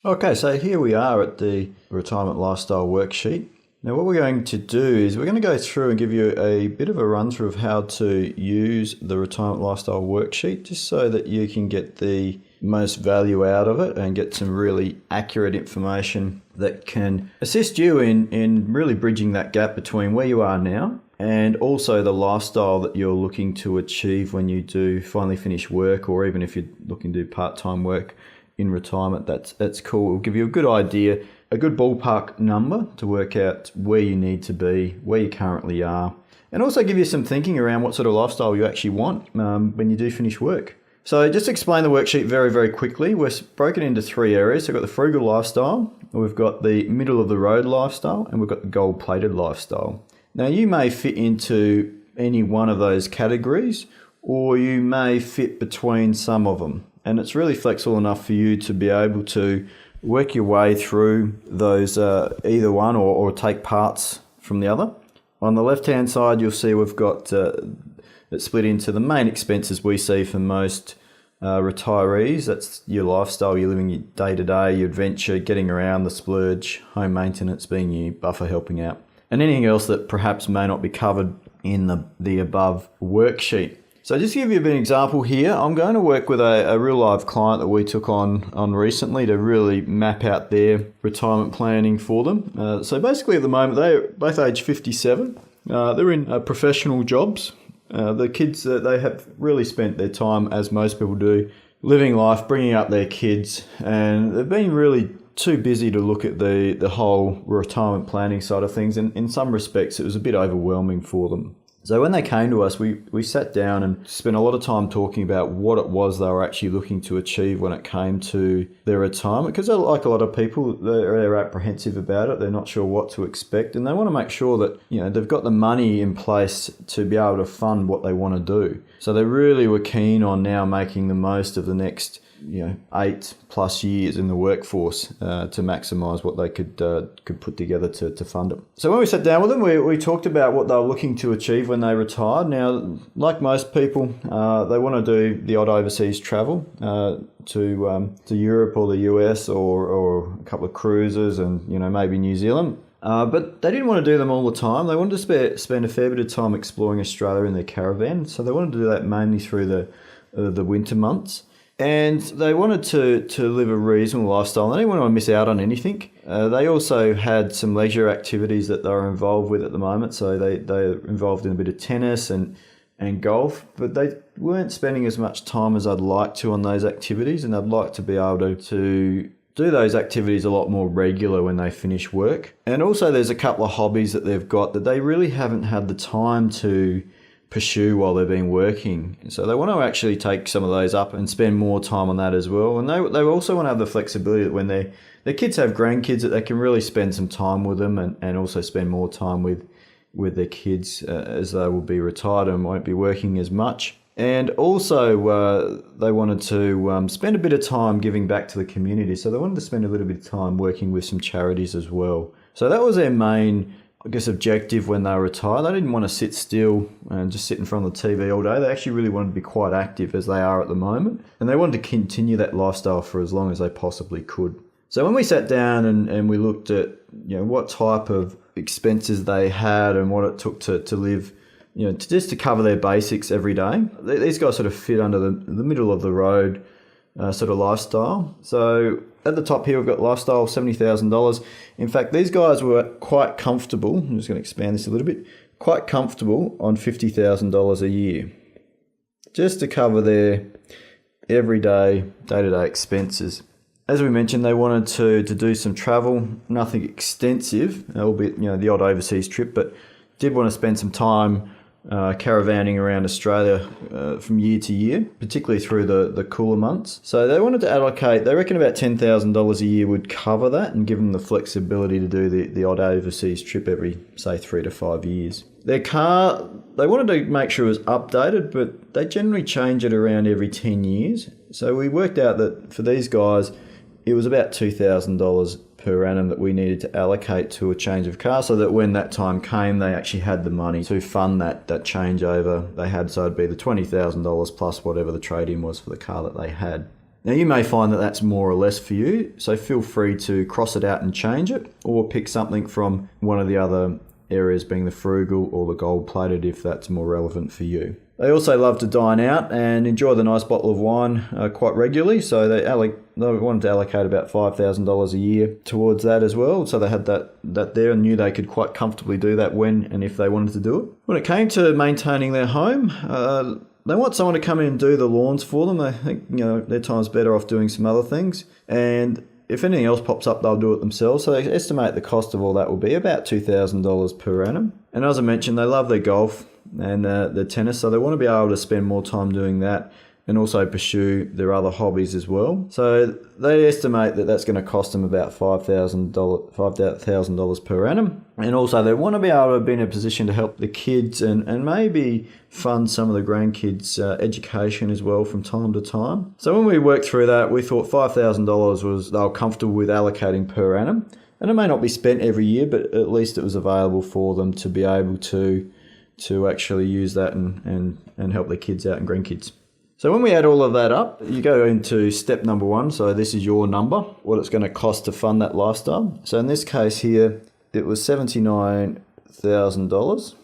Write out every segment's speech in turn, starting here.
Okay, so here we are at the Retirement Lifestyle Worksheet. Now what we're going to do is we're going to go through and give you a bit of a run through of how to use the Retirement Lifestyle Worksheet just so that you can get the most value out of it and get some really accurate information that can assist you in really bridging that gap between where you are now and also the lifestyle that you're looking to achieve when you do finally finish work, or even if you're looking to do part-time work in retirement. That's cool. It'll give you a good idea, a good ballpark number to work out where you need to be, where you currently are, and also give you some thinking around what sort of lifestyle you actually want when you do finish work. So just to explain the worksheet very, very quickly, we're broken into three areas. So we've got the frugal lifestyle, we've got the middle of the road lifestyle, and we've got the gold-plated lifestyle. Now you may fit into any one of those categories, or you may fit between some of them. And it's really flexible enough for you to be able to work your way through those, either one or take parts from the other. On the left-hand side, you'll see we've got it split into the main expenses we see for most retirees. That's your lifestyle, you're living your day-to-day, your adventure, getting around, the splurge, home maintenance being your buffer helping out, and anything else that perhaps may not be covered in the above worksheet. So just to give you a bit of an example here, I'm going to work with a real live client that we took on recently to really map out their retirement planning for them. So basically at the moment, they're both age 57. They're in professional jobs. The kids, they have really spent their time, as most people do, living life, bringing up their kids, and they've been really too busy to look at the whole retirement planning side of things. And in some respects, it was a bit overwhelming for them. So when they came to us, we sat down and spent a lot of time talking about what it was they were actually looking to achieve when it came to their retirement. Because like a lot of people, they're apprehensive about it. They're not sure what to expect, and they want to make sure that they've got the money in place to be able to fund what they want to do. So they really were keen on now making the most of the next 8+ years in the workforce to maximise what they could put together to fund it. So when we sat down with them, we talked about what they were looking to achieve when they retired. Now, like most people, they want to do the odd overseas travel to Europe or the US or a couple of cruises and maybe New Zealand. But they didn't want to do them all the time. They wanted to spend a fair bit of time exploring Australia in their caravan. So they wanted to do that mainly through the winter months. And they wanted to live a reasonable lifestyle. They didn't want to miss out on anything. They also had some leisure activities that they were involved with at the moment. So they're involved in a bit of tennis and golf, but they weren't spending as much time as I'd like to on those activities. And I'd like to be able to do those activities a lot more regular when they finish work. And also there's a couple of hobbies that they've got that they really haven't had the time to pursue while they've been working. So they want to actually take some of those up and spend more time on that as well. And they also want to have the flexibility that when their kids have grandkids, that they can really spend some time with them and also spend more time with their kids as they will be retired and won't be working as much. And also they wanted to spend a bit of time giving back to the community. So they wanted to spend a little bit of time working with some charities as well. So that was their main objective when they were retired. They didn't want to sit still and just sit in front of the TV all day. They actually really wanted to be quite active, as they are at the moment. And they wanted to continue that lifestyle for as long as they possibly could. So when we sat down and we looked at what type of expenses they had and what it took to live, just to cover their basics every day, these guys sort of fit under the middle of the road sort of lifestyle. So at the top here, we've got lifestyle, $70,000. In fact, these guys were quite comfortable. I'm just going to expand this a little bit. Quite comfortable on $50,000 a year, just to cover their everyday, day-to-day expenses. As we mentioned, they wanted to do some travel, nothing extensive, albeit the odd overseas trip, but did want to spend some time caravanning around Australia from year to year, particularly through the cooler months. So they wanted to allocate, they reckon about $10,000 a year would cover that and give them the flexibility to do the odd overseas trip every, say, 3 to 5 years. Their car, they wanted to make sure it was updated, but they generally change it around every 10 years. So we worked out that for these guys, it was about $2,000 per annum that we needed to allocate to a change of car, so that when that time came, they actually had the money to fund that changeover they had. So it'd be the $20,000 plus whatever the trade-in was for the car that they had. Now you may find that that's more or less for you, so feel free to cross it out and change it, or pick something from one of the other areas, being the frugal or the gold-plated, if that's more relevant for you. They also love to dine out and enjoy the nice bottle of wine quite regularly, so they wanted to allocate about $5,000 a year towards that as well. So they had that there and knew they could quite comfortably do that when and if they wanted to do it. When it came to maintaining their home, they want someone to come in and do the lawns for them. They think, their time's better off doing some other things. And if anything else pops up, they'll do it themselves. So they estimate the cost of all that will be about $2,000 per annum. And as I mentioned, they love their golf and their tennis, so they want to be able to spend more time doing that and also pursue their other hobbies as well. So they estimate that that's going to cost them about $5,000 per annum. And also they want to be able to be in a position to help the kids and maybe fund some of the grandkids' education as well from time to time. So when we worked through that, we thought $5,000 was they were comfortable with allocating per annum. And it may not be spent every year, but at least it was available for them to be able to actually use that and help their kids out and grandkids. So when we add all of that up, you go into step number 1. So this is your number, what it's going to cost to fund that lifestyle. So in this case here, it was $79,000.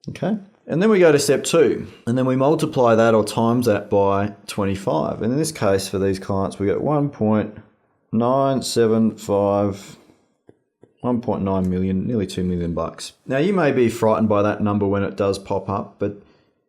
Okay. And then we go to step 2, and then we multiply that or times that by 25. And in this case, for these clients, we get 1.9 million, nearly $2 million. Now you may be frightened by that number when it does pop up, but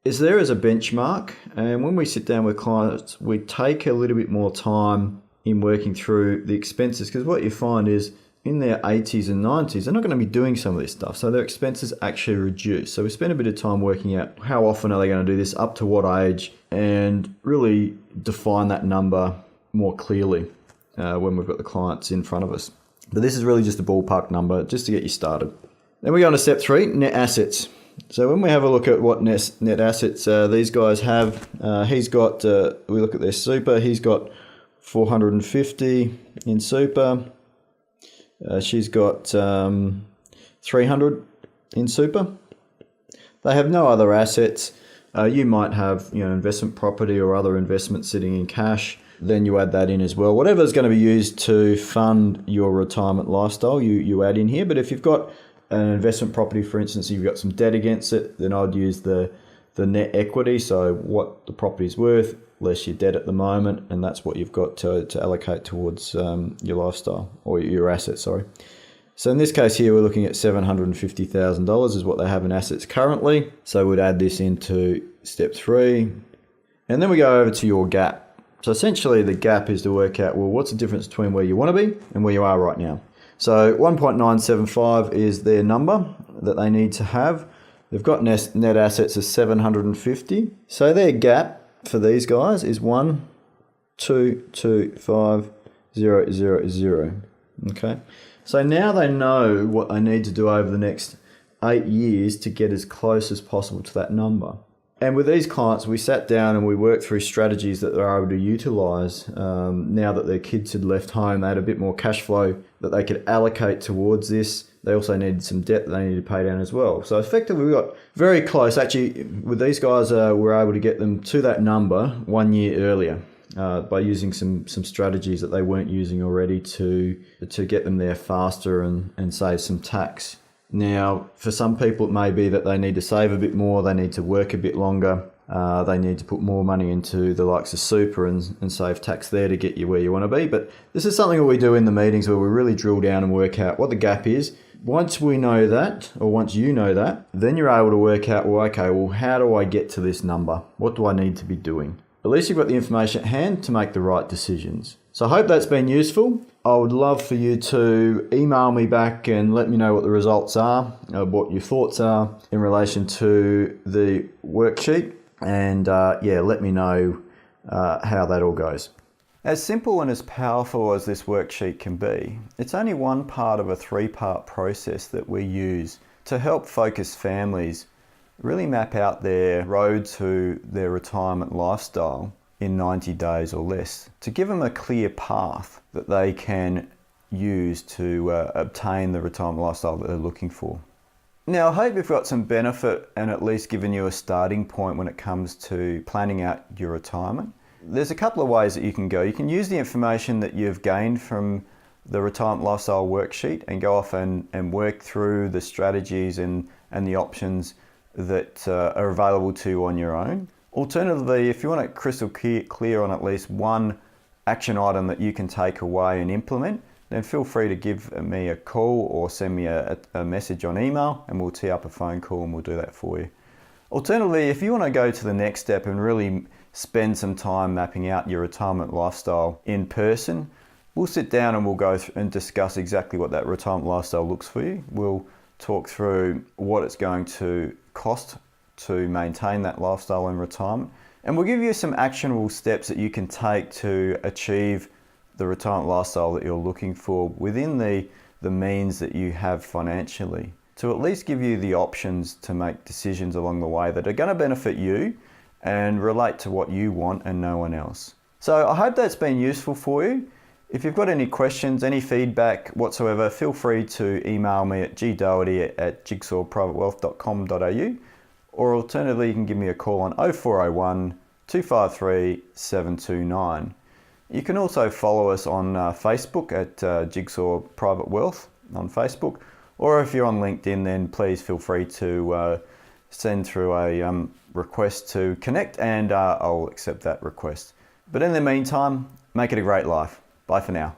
it's there as a benchmark. And when we sit down with clients, we take a little bit more time in working through the expenses, because what you find is in their 80s and 90s, they're not going to be doing some of this stuff. So their expenses actually reduce. So we spend a bit of time working out how often are they going to do this, up to what age, and really define that number more clearly when we've got the clients in front of us. But this is really just a ballpark number just to get you started. Then we go on to step 3, net assets. So when we have a look at what net assets these guys have, he's got, we look at their super, he's got 450 in super. She's got 300 in super. They have no other assets. You might have investment property or other investments sitting in cash. Then you add that in as well. Whatever's going to be used to fund your retirement lifestyle, you add in here. But if you've got an investment property, for instance, you've got some debt against it, then I'd use the net equity, so what the property is worth less your debt at the moment, and that's what you've got to allocate towards your lifestyle, or your assets, sorry. So in this case here, we're looking at $750,000 is what they have in assets currently. So we'd add this into step 3. And then we go over to your gap. So essentially the gap is to work out, well, what's the difference between where you want to be and where you are right now? So 1.975 is their number that they need to have. They've got net assets of 750. So their gap for these guys is 1,225,000. Okay. So now they know what they need to do over the next 8 years to get as close as possible to that number. And with these clients, we sat down and we worked through strategies that they're able to utilize. Now that their kids had left home, they had a bit more cash flow that they could allocate towards this. They also needed some debt that they needed to pay down as well. So effectively, we got very close. Actually, with these guys, we were able to get them to that number 1 year earlier by using some strategies that they weren't using already to get them there faster and save some tax. Now, for some people, it may be that they need to save a bit more, they need to work a bit longer, they need to put more money into the likes of super and save tax there to get you where you want to be. But this is something that we do in the meetings where we really drill down and work out what the gap is. Once we know that, or once you know that, then you're able to work out, well, okay, well, how do I get to this number? What do I need to be doing? At least you've got the information at hand to make the right decisions. So I hope that's been useful. I would love for you to email me back and let me know what the results are, what your thoughts are in relation to the worksheet, and let me know how that all goes. As simple and as powerful as this worksheet can be, it's only one part of a 3-part process that we use to help focused families really map out their road to their retirement lifestyle in 90 days or less, to give them a clear path that they can use to obtain the retirement lifestyle that they're looking for. Now, I hope you've got some benefit and at least given you a starting point when it comes to planning out your retirement. There's a couple of ways that you can go. You can use the information that you've gained from the Retirement Lifestyle Worksheet and go off and work through the strategies and the options that are available to you on your own. Alternatively, if you want it crystal clear on at least one action item that you can take away and implement, then feel free to give me a call or send me a message on email and we'll tee up a phone call and we'll do that for you. Alternatively, if you want to go to the next step and really spend some time mapping out your retirement lifestyle in person, we'll sit down and we'll go and discuss exactly what that retirement lifestyle looks for you. We'll talk through what it's going to cost to maintain that lifestyle in retirement. And we'll give you some actionable steps that you can take to achieve the retirement lifestyle that you're looking for within the means that you have financially, to at least give you the options to make decisions along the way that are going to benefit you and relate to what you want and no one else. So I hope that's been useful for you. If you've got any questions, any feedback whatsoever, feel free to email me at gdoherty@jigsawprivatewealth.com.au, or alternatively you can give me a call on 0401 253 729. You can also follow us on Facebook at Jigsaw Private Wealth on Facebook, or if you're on LinkedIn, then please feel free to send through a request to connect and I'll accept that request. But in the meantime, make it a great life. Bye for now.